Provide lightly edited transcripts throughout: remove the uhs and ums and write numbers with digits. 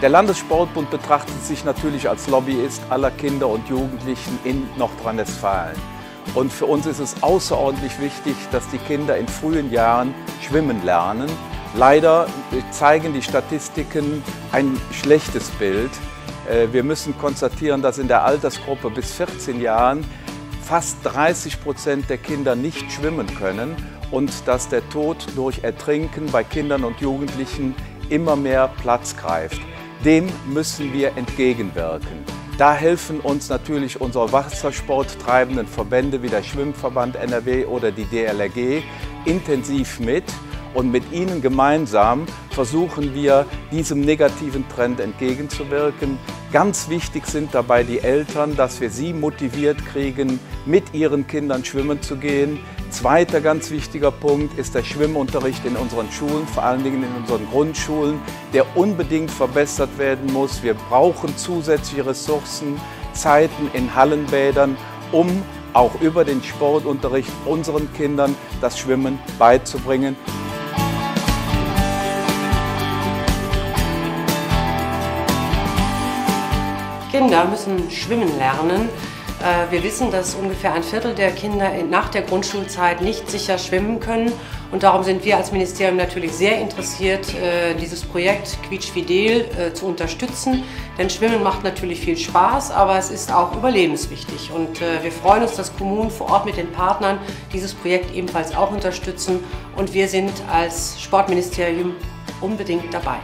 Der Landessportbund betrachtet sich natürlich als Lobbyist aller Kinder und Jugendlichen in Nordrhein-Westfalen. Und für uns ist es außerordentlich wichtig, dass die Kinder in frühen Jahren schwimmen lernen. Leider zeigen die Statistiken ein schlechtes Bild. Wir müssen konstatieren, dass in der Altersgruppe bis 14 Jahren fast 30% der Kinder nicht schwimmen können und dass der Tod durch Ertrinken bei Kindern und Jugendlichen immer mehr Platz greift. Dem müssen wir entgegenwirken. Da helfen uns natürlich unsere wassersporttreibenden Verbände wie der Schwimmverband NRW oder die DLRG intensiv mit. Und mit ihnen gemeinsam versuchen wir, diesem negativen Trend entgegenzuwirken. Ganz wichtig sind dabei die Eltern, dass wir sie motiviert kriegen, mit ihren Kindern schwimmen zu gehen. Zweiter ganz wichtiger Punkt ist der Schwimmunterricht in unseren Schulen, vor allen Dingen in unseren Grundschulen, der unbedingt verbessert werden muss. Wir brauchen zusätzliche Ressourcen, Zeiten in Hallenbädern, um auch über den Sportunterricht unseren Kindern das Schwimmen beizubringen. Kinder müssen schwimmen lernen. Wir wissen, dass ungefähr ein Viertel der Kinder nach der Grundschulzeit nicht sicher schwimmen können. Und darum sind wir als Ministerium natürlich sehr interessiert, dieses Projekt Quietschfidel zu unterstützen. Denn Schwimmen macht natürlich viel Spaß, aber es ist auch überlebenswichtig. Und wir freuen uns, dass Kommunen vor Ort mit den Partnern dieses Projekt ebenfalls auch unterstützen. Und wir sind als Sportministerium unbedingt dabei.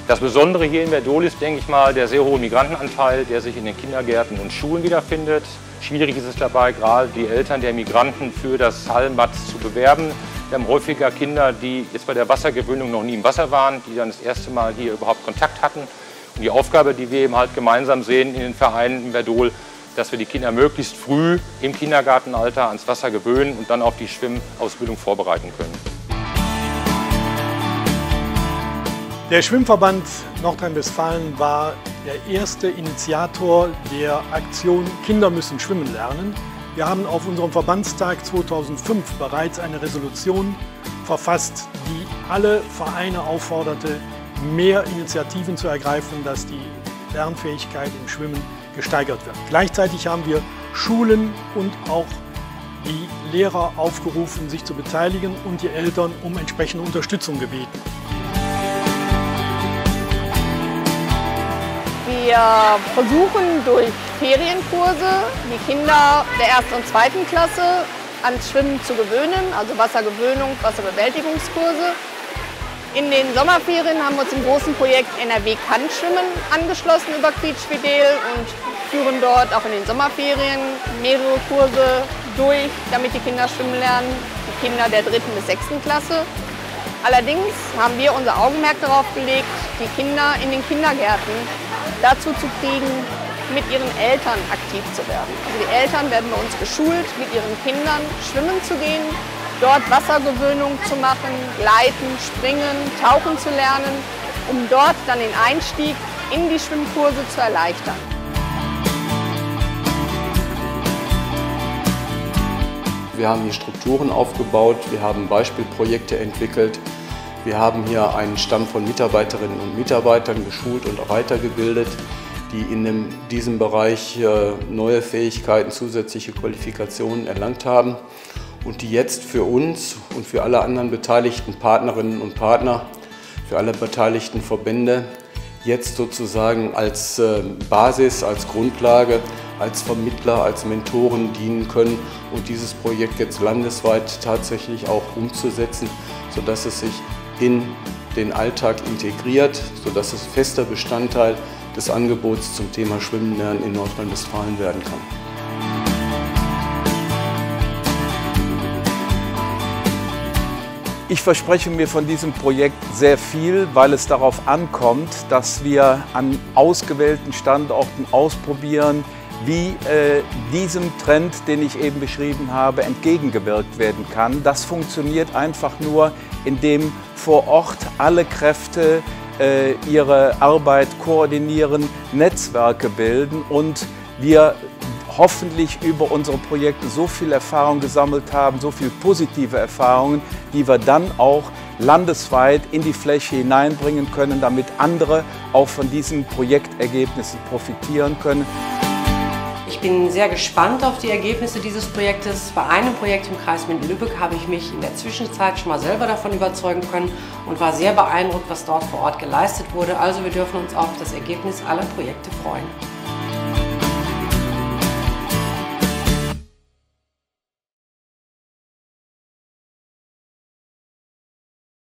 Das Besondere hier in Werdohl ist, denke ich mal, der sehr hohe Migrantenanteil, der sich in den Kindergärten und Schulen wiederfindet. Schwierig ist es dabei, gerade die Eltern der Migranten für das Hallenbad zu bewerben. Wir haben häufiger Kinder, die jetzt bei der Wassergewöhnung noch nie im Wasser waren, die dann das erste Mal hier überhaupt Kontakt hatten. Und die Aufgabe, die wir eben halt gemeinsam sehen in den Vereinen in Werdohl, dass wir die Kinder möglichst früh im Kindergartenalter ans Wasser gewöhnen und dann auf die Schwimmausbildung vorbereiten können. Der Schwimmverband Nordrhein-Westfalen war der erste Initiator der Aktion Kinder müssen schwimmen lernen. Wir haben auf unserem Verbandstag 2005 bereits eine Resolution verfasst, die alle Vereine aufforderte, mehr Initiativen zu ergreifen, dass die Lernfähigkeit im Schwimmen gesteigert wird. Gleichzeitig haben wir Schulen und auch die Lehrer aufgerufen, sich zu beteiligen und die Eltern um entsprechende Unterstützung gebeten. Wir versuchen durch Ferienkurse die Kinder der 1. und 2. Klasse ans Schwimmen zu gewöhnen, also Wassergewöhnung, Wasserbewältigungskurse. In den Sommerferien haben wir uns im großen Projekt NRW kann schwimmen angeschlossen über Quietschfidel und führen dort auch in den Sommerferien mehrere Kurse durch, damit die Kinder schwimmen lernen, die Kinder der 3. bis 6. Klasse. Allerdings haben wir unser Augenmerk darauf gelegt, die Kinder in den Kindergärten dazu zu kriegen, mit ihren Eltern aktiv zu werden. Also die Eltern werden bei uns geschult, mit ihren Kindern schwimmen zu gehen, dort Wassergewöhnung zu machen, gleiten, springen, tauchen zu lernen, um dort dann den Einstieg in die Schwimmkurse zu erleichtern. Wir haben hier Strukturen aufgebaut, wir haben Beispielprojekte entwickelt. Wir haben hier einen Stamm von Mitarbeiterinnen und Mitarbeitern geschult und auch weitergebildet, die in diesem Bereich neue Fähigkeiten, zusätzliche Qualifikationen erlangt haben und die jetzt für uns und für alle anderen beteiligten Partnerinnen und Partner, für alle beteiligten Verbände jetzt sozusagen als Basis, als Grundlage, als Vermittler, als Mentoren dienen können und dieses Projekt jetzt landesweit tatsächlich auch umzusetzen, sodass es sich in den Alltag integriert, sodass es fester Bestandteil des Angebots zum Thema Schwimmen lernen in Nordrhein-Westfalen werden kann. Ich verspreche mir von diesem Projekt sehr viel, weil es darauf ankommt, dass wir an ausgewählten Standorten ausprobieren, wie diesem Trend, den ich eben beschrieben habe, entgegengewirkt werden kann. Das funktioniert einfach nur, indem vor Ort alle Kräfte ihre Arbeit koordinieren, Netzwerke bilden und wir hoffentlich über unsere Projekte so viel Erfahrung gesammelt haben, so viel positive Erfahrungen, die wir dann auch landesweit in die Fläche hineinbringen können, damit andere auch von diesen Projektergebnissen profitieren können. Ich bin sehr gespannt auf die Ergebnisse dieses Projektes. Bei einem Projekt im Kreis Minden-Lübbecke habe ich mich in der Zwischenzeit schon mal selber davon überzeugen können und war sehr beeindruckt, was dort vor Ort geleistet wurde. Also wir dürfen uns auf das Ergebnis aller Projekte freuen.